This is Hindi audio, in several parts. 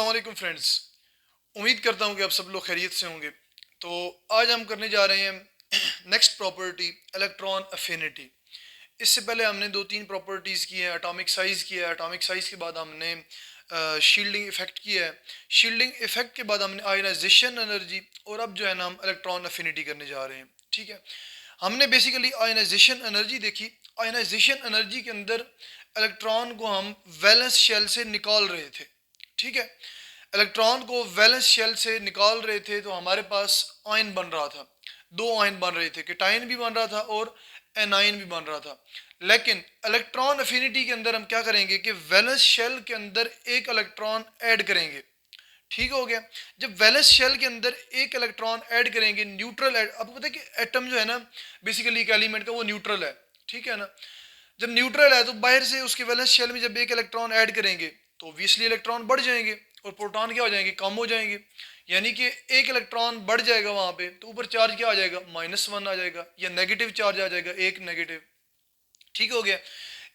अस्सलाम वालेकुम फ्रेंड्स। उम्मीद करता हूँ कि आप सब लोग खैरियत से होंगे। तो आज हम करने जा रहे हैं नेक्स्ट प्रॉपर्टी, इलेक्ट्रॉन अफिनिटी। इससे पहले हमने दो तीन प्रॉपर्टीज़ की है। एटॉमिक साइज़ किया है, एटॉमिक साइज़ के बाद हमने शील्डिंग इफेक्ट किया है, शील्डिंग इफेक्ट के बाद हमने आयनाइजेशन एनर्जी, और अब जो है ना हम इलेक्ट्रॉन अफिनिटी करने जा रहे हैं। ठीक है, हमने बेसिकली आयनाइजेशन एनर्जी देखी। आयनाइजेशन एनर्जी के अंदर इलेक्ट्रॉन को हम वैलेंस शेल से निकाल रहे थे। ठीक है, इलेक्ट्रॉन को वैलेंस शेल से निकाल रहे थे तो हमारे पास आयन बन रहा था, दो आयन बन रहे थे, केटाइन भी बन रहा था और एनाइन भी बन रहा था। लेकिन इलेक्ट्रॉन अफिनिटी के अंदर हम क्या करेंगे कि वैलेंस शेल के अंदर एक इलेक्ट्रॉन ऐड करेंगे। ठीक हो गया। जब वैलेंस शेल के अंदर एक इलेक्ट्रॉन ऐड करेंगे, न्यूट्रल आपको पता है कि एटम जो है ना बेसिकली एक एलिमेंट का वो न्यूट्रल है। ठीक है ना, जब न्यूट्रल है तो बाहर से उसके वैलेंस शेल में जब एक इलेक्ट्रॉन ऐड करेंगे तो ऑब्वियसली इलेक्ट्रॉन बढ़ जाएंगे और प्रोटॉन क्या हो जाएंगे, कम हो जाएंगे। यानी कि एक इलेक्ट्रॉन बढ़ जाएगा वहां पे तो ऊपर चार्ज क्या आ जाएगा, -1 आ जाएगा, या नेगेटिव चार्ज आ जाएगा, एक नेगेटिव। ठीक हो गया।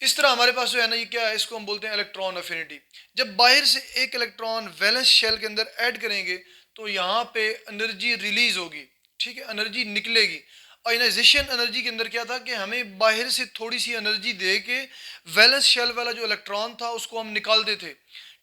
इस तरह हमारे पास जो है ना ये क्या है, इसको हम बोलते हैं इलेक्ट्रॉन अफिनिटी। जब बाहर से एक इलेक्ट्रॉन वैलेंस शेल के अंदर ऐड करेंगे तो यहाँ पे एनर्जी रिलीज होगी। ठीक है, एनर्जी निकलेगी। आयनाइजेशन एनर्जी के अंदर क्या था कि हमें बाहर से थोड़ी सी एनर्जी दे के वैलेंस शेल वाला जो इलेक्ट्रॉन था उसको हम निकालते थे।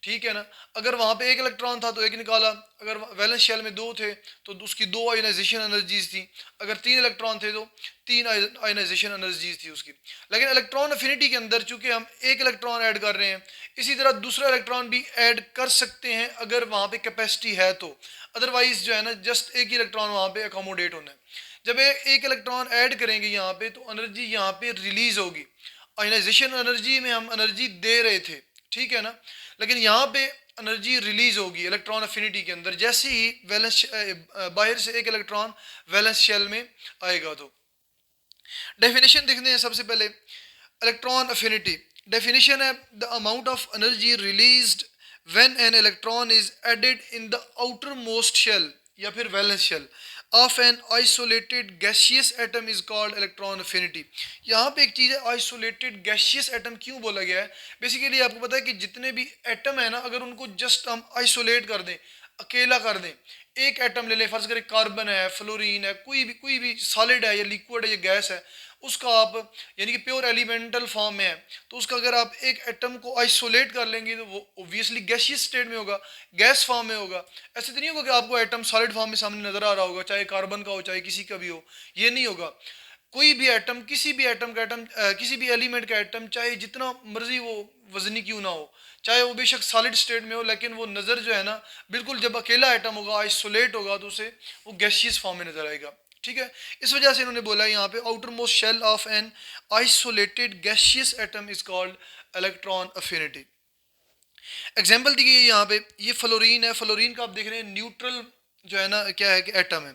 ठीक है ना, अगर वहां पे एक इलेक्ट्रॉन था तो एक निकाला, अगर वैलेंस शेल में दो थे तो उसकी दो आयनाइजेशन एनर्जीज थी, अगर तीन इलेक्ट्रॉन थे तो तीन आयनाइजेशन एनर्जीज थी उसकी। लेकिन इलेक्ट्रॉन अफिनिटी के अंदर चूंकि हम एक इलेक्ट्रॉन ऐड कर रहे हैं, इसी तरह दूसरा इलेक्ट्रॉन भी ऐड कर सकते हैं अगर वहां पे कैपेसिटी है तो। अदरवाइज जो है ना जस्ट एक ही इलेक्ट्रॉन वहां पे अकोमोडेट होना है। जब एक इलेक्ट्रॉन ऐड करेंगे यहाँ पे तो एनर्जी यहाँ पे रिलीज होगी। आयनाइजेशन एनर्जी में हम एनर्जी दे रहे थे, ठीक है ना, लेकिन यहाँ पे एनर्जी रिलीज होगी इलेक्ट्रॉन अफिनिटी के अंदर जैसे ही वैलेंस बाहर से एक इलेक्ट्रॉन वैलेंस शेल में आएगा। तो डेफिनेशन देखते हैं सबसे पहले इलेक्ट्रॉन अफिनिटी। डेफिनेशन है the amount of energy released when an electron is added in the outermost shell या फिर valence shell of an isolated gaseous atom is called electron affinity. यहाँ पे एक चीज़ है, आइसोलेटेड गैसियस एटम क्यों बोला गया है। बेसिकली आपको पता है कि जितने भी एटम है ना, अगर उनको जस्ट हम आइसोलेट कर दें, अकेला कर दें, एक एटम ले लें, फर्ज करें कार्बन है, फ्लोरीन है, कोई भी सॉलिड है या लिक्विड है या गैस है, उसका आप यानी कि प्योर एलिमेंटल फॉर्म में है तो उसका अगर आप एक एटम को आइसोलेट कर लेंगे तो वो ऑब्वियसली गैसियस स्टेट में होगा, गैस फॉर्म में होगा। ऐसे तो नहीं होगा कि आपको एटम सॉलिड फॉर्म में सामने नजर आ रहा होगा, चाहे कार्बन का हो चाहे किसी का भी हो, ये नहीं होगा। कोई भी एटम, किसी भी एटम का एटम, किसी भी एलिमेंट का एटम, चाहे जितना मर्जी वो वजनी क्यों ना हो, चाहे वो बेशक सॉलिड स्टेट में हो, लेकिन वो नज़र जो है ना बिल्कुल जब अकेला एटम होगा, आइसोलेट होगा तो उसे वो गैसियस फॉर्म में नजर आएगा। ठीक है, इस वजह से इन्होंने बोला यहाँ पे outermost shell of an isolated gaseous atom is called electron affinity. Example दी गई है यहाँ पे, ये फ्लोरीन है। फ्लोरीन का आप देख रहे हैं न्यूट्रल जो है ना क्या है कि एटम है।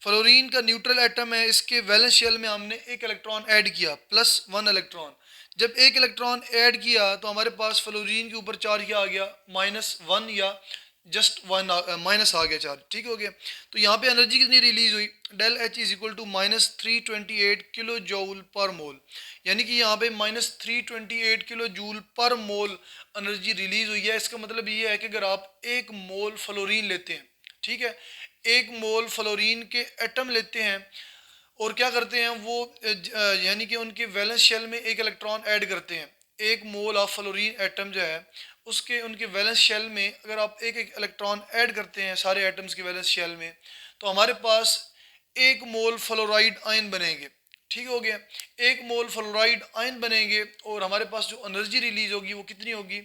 फ्लोरीन का न्यूट्रल एटम है, इसके वैलेंस शेल में हमने एक इलेक्ट्रॉन ऐड किया, +1 इलेक्ट्रॉन। जब एक इलेक्ट्रॉन ऐड किया तो हमारे पास फ्लोरीन के ऊपर चार्ज क्या आ गया, -1 या जस्ट वन माइनस आ गया चार्ज। ठीक हो गया। तो यहाँ पे एनर्जी कितनी रिलीज हुई, del H is equal to -328 kilojoule per mole. यानी कि यहाँ पे -328 kilojoule per mole energy release हुई है। इसका मतलब ये है कि अगर आप एक मोल फ्लोरीन लेते हैं, ठीक है, एक मोल फ्लोरीन के एटम लेते हैं और क्या करते हैं वो यानी कि उनके वैलेंस शेल में एक इलेक्ट्रॉन ऐड करते हैं, एक मोल ऑफ फ्लोरीन एटम जो है उसके उनके वैलेंस शेल में अगर आप एक एक इलेक्ट्रॉन ऐड करते हैं सारे एटम्स के वैलेंस शेल में, तो हमारे पास एक मोल फ्लोराइड आयन बनेंगे। ठीक हो गया, एक मोल फ्लोराइड आयन बनेंगे और हमारे पास जो एनर्जी रिलीज होगी वो कितनी होगी,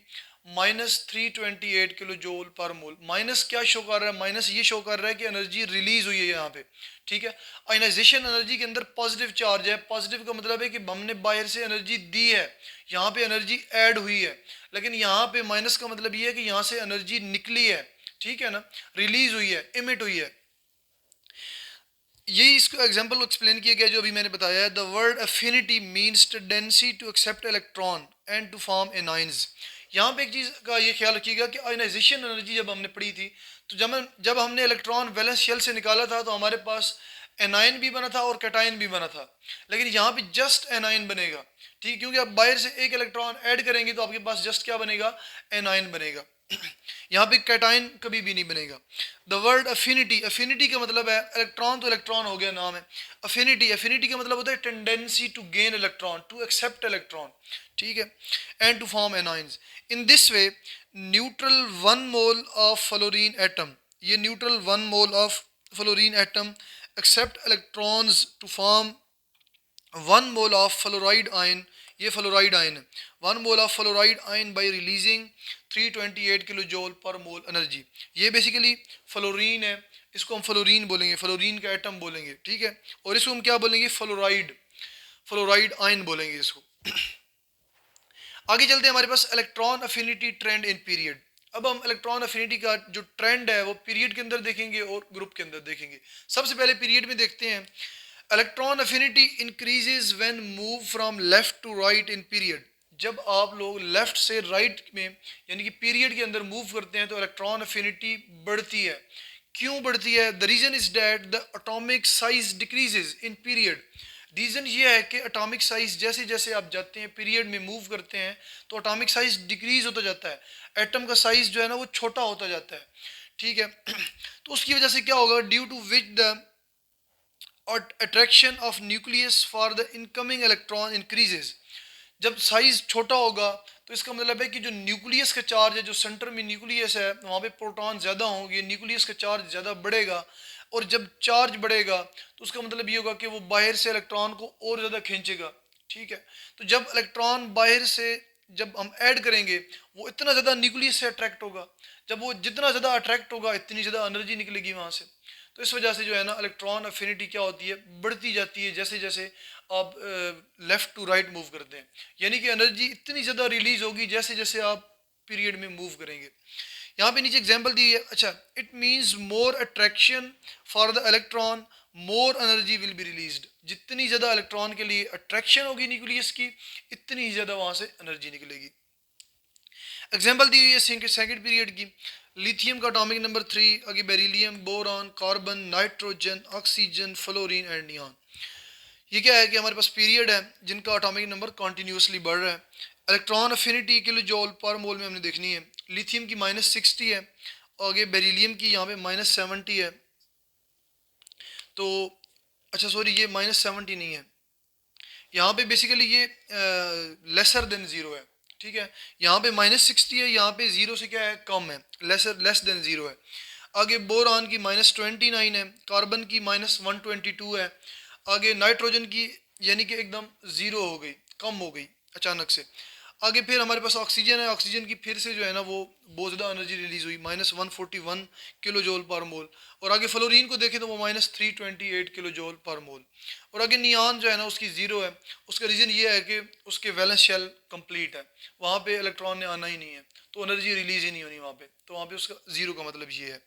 -328 किलो जूल पर मोल। माइनस क्या शो कर रहा है, माइनस ये शो कर रहा है कि एनर्जी रिलीज हुई है यहाँ पे। ठीक है, आयनाइजेशन एनर्जी के अंदर पॉजिटिव चार्ज है। पॉजिटिव का मतलब है कि हमने बाहर से एनर्जी दी है, यहाँ पे एनर्जी ऐड हुई है। लेकिन यहाँ पे माइनस का मतलब ये है कि यहाँ से एनर्जी निकली है, ठीक है ना, रिलीज हुई है, इमिट हुई है। यही इसको एग्जांपल एक्सप्लेन किया गया जो अभी मैंने बताया है। The word affinity means tendency to accept electron and to form anions. यहाँ पे एक चीज़ का ये ख्याल रखिएगा कि आयनाइजेशन एनर्जी जब हमने पढ़ी थी तो जब हमने इलेक्ट्रॉन वैलेंस शेल से निकाला था तो हमारे पास एनाइन भी बना था और कैटाइन भी बना था। लेकिन यहाँ पे जस्ट एनाइन बनेगा, ठीक, क्योंकि आप बाहर से एक इलेक्ट्रॉन ऐड करेंगे तो आपके पास जस्ट क्या बनेगा, एनाइन बनेगा। यहाँ पे कैटाइन कभी भी नहीं बनेगा। द वर्ड अफिनिटी, अफिनिटी का मतलब है इलेक्ट्रॉन, तो इलेक्ट्रॉन हो गया नाम है। अफिनिटी, अफिनिटी का मतलब होता है tendency to gain electron, to accept electron, ठीक है, and to form anions. In this way neutral 1 mole of fluorine atom, ये neutral 1 mole of fluorine atom accept electrons to form 1 mole of fluoride ion, ये फ्लोराइड आयन है, 1 mole of fluoride ion by releasing 328 kilojoule per mole energy. ये बेसिकली फ्लोरीन है, इसको हम फ्लोरीन बोलेंगे, फ्लोरीन का एटम बोलेंगे, ठीक है, और इसको हम क्या बोलेंगे, फ्लोराइड, फ्लोराइड आयन बोलेंगे इसको। आगे चलते हैं, हमारे पास electron affinity trend in period. अब हम इलेक्ट्रॉन अफिनिटी का जो ट्रेंड है वो पीरियड के अंदर देखेंगे और ग्रुप के अंदर देखेंगे। सबसे पहले पीरियड में देखते हैं, electron affinity increases when move from left to right in period. जब आप लोग लेफ्ट से राइट में यानी कि पीरियड के अंदर मूव करते हैं तो इलेक्ट्रॉन अफिनिटी बढ़ती है। क्यों बढ़ती है? The reason is that the atomic size decreases in period. Reason ये है कि एटॉमिक साइज जैसे जैसे आप जाते हैं पीरियड में मूव करते हैं तो एटॉमिक साइज डिक्रीज होता जाता है, एटम का साइज जो है ना वो छोटा होता जाता है, ठीक है। तो उसकी वजह से क्या होगा, due to which the attraction of nucleus for the incoming electron increases. जब साइज छोटा होगा तो इसका मतलब है कि जो न्यूक्लियस का चार्ज है, जो सेंटर में न्यूक्लियस है वहाँ पे प्रोटॉन ज़्यादा होंगे, न्यूक्लियस का चार्ज ज़्यादा बढ़ेगा, और जब चार्ज बढ़ेगा तो उसका मतलब ये होगा कि वो बाहर से इलेक्ट्रॉन को और ज़्यादा खींचेगा, ठीक है। तो जब इलेक्ट्रॉन बाहर से जब हम ऐड करेंगे वो इतना ज़्यादा न्यूक्लियस से अट्रैक्ट होगा, जब वो जितना ज़्यादा अट्रैक्ट होगा इतनी ज़्यादा एनर्जी निकलेगी वहाँ से। तो इस वजह से जो है ना इलेक्ट्रॉन अफिनिटी क्या होती है, बढ़ती जाती है जैसे जैसे आप लेफ़्ट टू राइट मूव करते हैं, यानी कि एनर्जी इतनी ज़्यादा रिलीज होगी जैसे जैसे आप पीरियड में मूव करेंगे। यहाँ पे नीचे एग्जांपल दी है, अच्छा, it means more attraction for the electron more energy will be released. जितनी ज़्यादा इलेक्ट्रॉन के लिए अट्रैक्शन होगी न्यूक्लियस की इतनी ही ज़्यादा वहाँ से एनर्जी निकलेगी। एग्जांपल दी हुई है सेकंड पीरियड की, लिथियम का एटॉमिक नंबर 3, आगे beryllium, boron, carbon, nitrogen, oxygen, fluorine and neon. ये क्या है कि हमारे पास पीरियड है जिनका एटॉमिक नंबर कॉन्टीन्यूसली बढ़ रहा है। Electron affinity kilo joule per मोल में हमने देखनी है। लिथियम की -60 है, आगे बेरिलियम की यहाँ पे -70 है, तो अच्छा सॉरी ये -70 नहीं है, यहाँ पे बेसिकली ये लेसर देन ज़ीरो है, ठीक है। यहाँ पे -60 है, यहाँ पे ज़ीरो से क्या है, कम है, लेस देन ज़ीरो है। आगे बोरॉन की -29 है, कार्बन की -122 है, आगे नाइट्रोजन की यानी कि एकदम ज़ीरो हो गई, कम हो गई अचानक से। आगे फिर हमारे पास ऑक्सीजन है, ऑक्सीजन की फिर से जो है ना वो बहुत ज़्यादा एनर्जी रिलीज हुई, -141 किलो जूल पर मोल। और आगे फ्लोरीन को देखें तो वो -328 किलो जूल पर मोल। और आगे नियॉन जो है ना उसकी ज़ीरो है, उसका रीज़न ये है कि उसके वैलेंस शेल कंप्लीट है, वहाँ पे इलेक्ट्रॉन ने आना ही नहीं है तो एनर्जी रिलीज ही नहीं होनी वहाँ पे, तो वहाँ पे उसका ज़ीरो का मतलब ये है,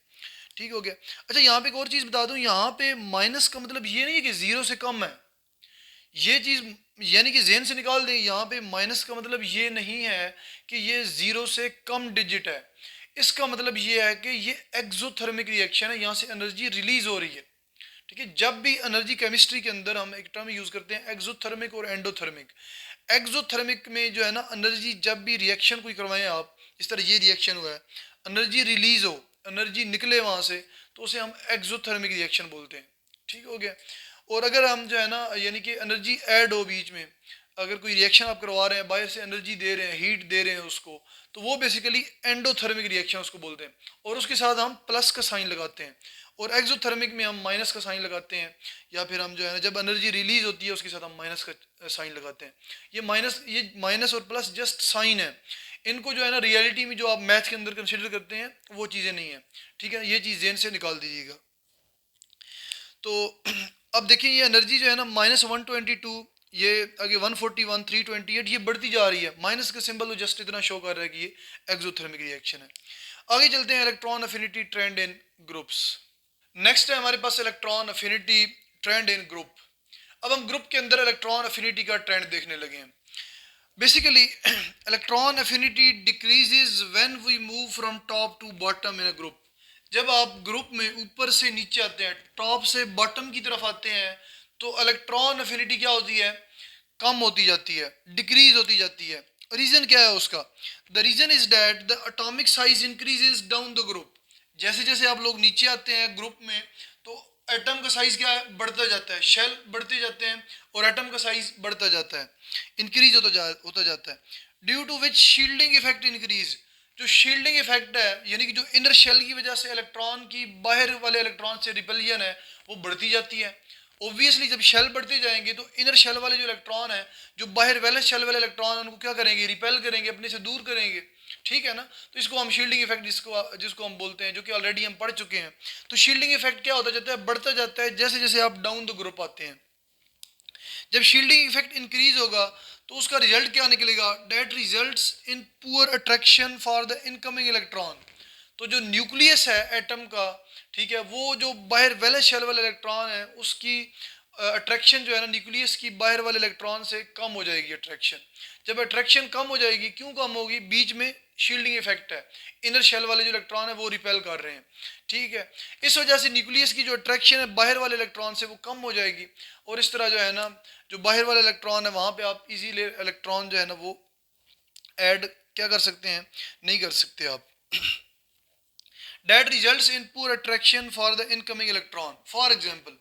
ठीक हो गया। अच्छा यहाँ पे एक और चीज़ बता दूँ, यहाँ पे माइनस का मतलब ये नहीं है कि ज़ीरो से कम है, ये चीज़ यानी कि जेन से निकाल दें। यहाँ पे माइनस का मतलब ये नहीं है कि ये ज़ीरो से कम डिजिट है, इसका मतलब ये है कि ये एक्सोथर्मिक रिएक्शन है, यहाँ से एनर्जी रिलीज हो रही है, ठीक है। जब भी एनर्जी केमिस्ट्री के अंदर हम एक टर्म यूज़ करते हैं एक्सोथर्मिक और एंडोथर्मिक। एक्सोथर्मिक में जो है ना एनर्जी जब भी रिएक्शन कोई करवाएं आप, इस तरह ये रिएक्शन हुआ है, एनर्जी रिलीज हो, एनर्जी निकले वहाँ से, तो उसे हम एक्सोथर्मिक रिएक्शन बोलते हैं, ठीक हो गया। और अगर हम जो है ना यानी कि एनर्जी ऐड हो बीच में, अगर कोई रिएक्शन आप करवा रहे हैं, बाहर से एनर्जी दे रहे हैं, हीट दे रहे हैं उसको, तो वो बेसिकली एंडोथर्मिक रिएक्शन उसको बोलते हैं, और उसके साथ हम प्लस का साइन लगाते हैं। और एक्सोथर्मिक में हम माइनस का साइन लगाते हैं, या फिर हम जो है ना जब एनर्जी रिलीज होती है उसके साथ हम माइनस का साइन लगाते हैं। ये माइनस और प्लस जस्ट साइन है, इनको जो है ना रियलिटी में जो आप मैथ के अंदर कंसिडर करते हैं वो चीज़ें नहीं है, ठीक है। ये चीज़ जेन से निकाल दीजिएगा। तो अब देखिए ये एनर्जी जो है ना -122, ये आगे 141, 328, ये बढ़ती जा रही है। माइनस का सिंबल तो जस्ट इतना शो कर रहा है कि ये एक्सोथर्मिक रिएक्शन है। आगे चलते हैं, इलेक्ट्रॉन अफिनिटी ट्रेंड इन ग्रुप्स। नेक्स्ट है हमारे पास इलेक्ट्रॉन अफिनिटी ट्रेंड इन ग्रुप। अब हम ग्रुप के अंदर इलेक्ट्रॉन अफिनिटी का ट्रेंड देखने लगे हैं। Basically electron affinity decreases when we move from top to bottom in a group. जब आप ग्रुप में ऊपर से नीचे आते हैं, टॉप से बॉटम की तरफ आते हैं, तो इलेक्ट्रॉन अफिनिटी क्या होती है, कम होती जाती है, डिक्रीज होती जाती है। रीज़न क्या है उसका? The reason is that the atomic size increases down the group. जैसे जैसे आप लोग नीचे आते हैं ग्रुप में, तो एटम का साइज क्या है? बढ़ता जाता है, शेल बढ़ते जाते हैं और एटम का साइज बढ़ता जाता है, इंक्रीज होता जाता है। Due to which shielding effect increase. जो शील्डिंग इफेक्ट है, यानी कि जो इनर शेल की वजह से इलेक्ट्रॉन की बाहर वाले इलेक्ट्रॉन से रिपल्जन है वो बढ़ती जाती है। ऑब्वियसली जब शेल बढ़ते जाएंगे तो इनर शेल वाले जो इलेक्ट्रॉन है, जो बाहर वैलेंस शेल वाले इलेक्ट्रॉन उनको क्या करेंगे? रिपेल करेंगे, अपने से दूर करेंगे। ठीक है ना? तो इसको हम शील्डिंग इफेक्ट जिसको हम बोलते हैं, जो कि ऑलरेडी हम पढ़ चुके हैं। तो शील्डिंग इफेक्ट क्या होता जाता है? बढ़ता जाता है जैसे जैसे आप डाउन द ग्रुप आते हैं। जब शील्डिंग इफेक्ट इंक्रीज होगा तो उसका रिजल्ट क्या निकलेगा? That results in poor attraction for the incoming electron. तो जो न्यूक्लियस है एटम का, ठीक है, वो जो बाहर वैलेंस शेल वाले इलेक्ट्रॉन है उसकी अट्रैक्शन जो है ना न्यूक्लियस की बाहर वाले इलेक्ट्रॉन से कम हो जाएगी अट्रैक्शन। जब अट्रैक्शन कम हो जाएगी, क्यों कम होगी? बीच में शील्डिंग इफेक्ट है, इनर शेल वाले जो इलेक्ट्रॉन है वो रिपेल कर रहे हैं। ठीक है, इस वजह से न्यूक्लियस की जो अट्रैक्शन है बाहर वाले इलेक्ट्रॉन से वो कम हो जाएगी, और इस तरह जो है ना जो बाहर वाले इलेक्ट्रॉन है वहाँ पे आप इजीली इलेक्ट्रॉन जो है ना वो ऐड क्या कर सकते हैं? नहीं कर सकते आप। That results in poor attraction for the incoming electron. For example,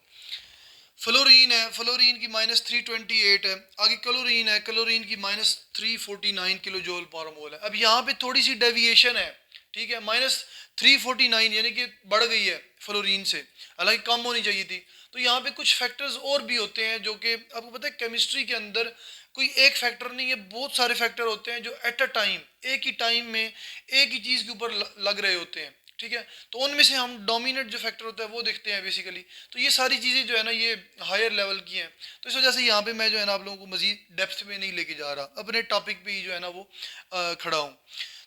fluorine है, फ्लोरीन की -328 है, आगे क्लोरीन है, क्लोरीन की -349 किलो जूल पर मोल है। अब यहाँ पे थोड़ी सी डेविएशन है, ठीक है, -349 यानी कि बढ़ गई है फ्लोरीन से, हालांकि कम होनी चाहिए थी। तो यहाँ पे कुछ फैक्टर्स और भी होते हैं जो कि आपको पता है केमिस्ट्री के अंदर कोई एक फैक्टर नहीं है, बहुत सारे फैक्टर होते हैं जो एट अ टाइम, एक ही टाइम में एक ही चीज़ के ऊपर लग रहे होते हैं। ठीक है, तो उनमें से हम डोमिनेट जो फैक्टर होता है वो देखते हैं बेसिकली। तो ये सारी चीज़ें जो है ना ये हायर लेवल की हैं, तो इस वजह से यहाँ पे मैं जो है ना आप लोगों को मजीद डेप्थ में नहीं लेके जा रहा, अपने टॉपिक पे ही जो है ना वो खड़ा हूँ।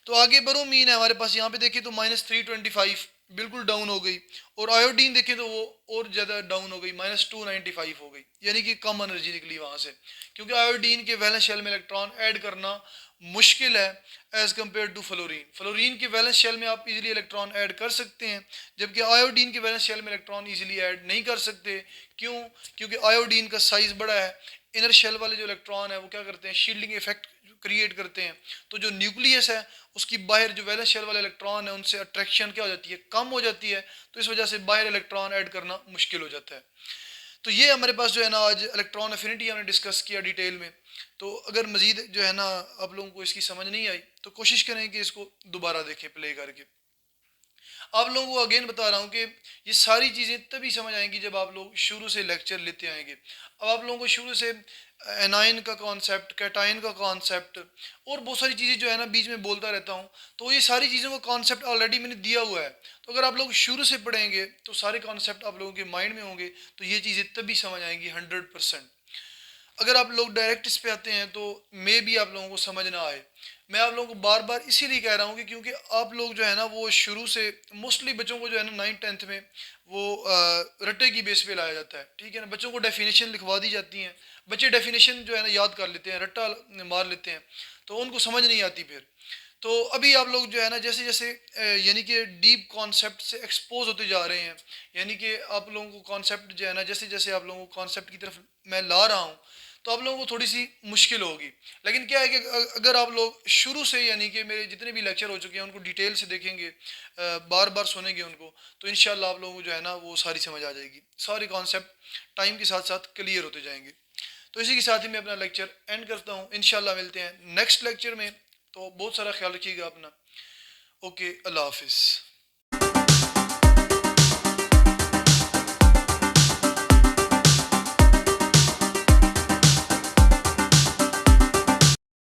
तो आगे बरोमीन है हमारे पास, यहाँ पे देखें तो -325 बिल्कुल डाउन हो गई, और आयोडीन देखें तो वो और ज़्यादा डाउन हो गई, -295 हो गई, यानी कि कम एनर्जी निकली वहाँ से, क्योंकि आयोडीन के वैलेंस शेल में इलेक्ट्रॉन ऐड करना मुश्किल है as compare to fluorine. Fluorine के वैलेंस शेल में आप इजीली इलेक्ट्रॉन ऐड कर सकते हैं, जबकि आयोडीन के वैलेंस शेल में इलेक्ट्रॉन इजीली ऐड नहीं कर सकते। क्यों? क्योंकि आयोडीन का साइज़ बड़ा है, इनर शेल वाले जो इलेक्ट्रॉन है वो क्या करते हैं? शील्डिंग इफेक्ट क्रिएट करते हैं। तो जो न्यूक्लियस है उसकी बाहर जो वैलेंस शेल वाले इलेक्ट्रॉन है उनसे अट्रैक्शन क्या हो जाती है? कम हो जाती है। तो इस वजह से बाहर इलेक्ट्रॉन ऐड करना मुश्किल हो जाता है। तो ये हमारे पास जो है ना आज इलेक्ट्रॉन अफिनिटी हमने डिस्कस किया डिटेल में। तो अगर मज़ीद जो है ना आप लोगों को इसकी समझ नहीं आई तो कोशिश करें कि इसको दोबारा देखें प्ले करके। आप लोगों को अगेन बता रहा हूँ कि ये सारी चीज़ें तभी समझ आएंगी जब आप लोग शुरू से लेक्चर लेते आएंगे। अब आप लोगों को शुरू से एनाइन का कॉन्सेप्ट, कैटाइन का कॉन्सेप्ट और बहुत सारी चीज़ें जो है ना बीच में बोलता रहता हूँ, तो ये सारी चीज़ों का कॉन्सेप्ट ऑलरेडी मैंने दिया हुआ है। तो अगर आप लोग शुरू से पढ़ेंगे तो सारे कॉन्सेप्ट आप लोगों के माइंड में होंगे, तो ये चीज़ें तभी समझ आएंगी 100%। अगर आप लोग डायरेक्ट इस पे आते हैं तो मे भी आप लोगों को समझ ना आए। मैं आप लोगों को बार बार इसीलिए कह रहा हूँ कि क्योंकि आप लोग जो है ना वो शुरू से मोस्टली बच्चों को जो है ना 9th-10th में वो रट्टे की बेस पे लाया जाता है। ठीक है ना, बच्चों को डेफिनेशन लिखवा दी जाती हैं, बच्चे डेफिनेशन जो है ना याद कर लेते हैं, रट्टा मार लेते हैं, तो उनको समझ नहीं आती फिर। तो अभी आप लोग जो है ना जैसे जैसे यानी कि डीप कॉन्सेप्ट से एक्सपोज होते जा रहे हैं, यानी कि आप लोगों को कॉन्सेप्ट जो है ना जैसे जैसे आप लोगों को कॉन्सेप्ट की तरफ मैं ला रहा हूँ तो आप लोगों को थोड़ी सी मुश्किल होगी। लेकिन क्या है कि अगर आप लोग शुरू से यानी कि मेरे जितने भी लेक्चर हो चुके हैं उनको डिटेल से देखेंगे, बार बार सुनेंगे उनको, तो इंशाल्लाह आप लोगों को जो है ना वो सारी समझ आ जाएगी, सारे कॉन्सेप्ट टाइम के साथ साथ क्लियर होते जाएंगे। तो इसी के साथ ही मैं अपना लेक्चर एंड करता हूँ। इंशाल्लाह मिलते हैं नेक्स्ट लेक्चर में। तो बहुत सारा ख्याल रखिएगा अपना। ओके, अल्लाह हाफिज़।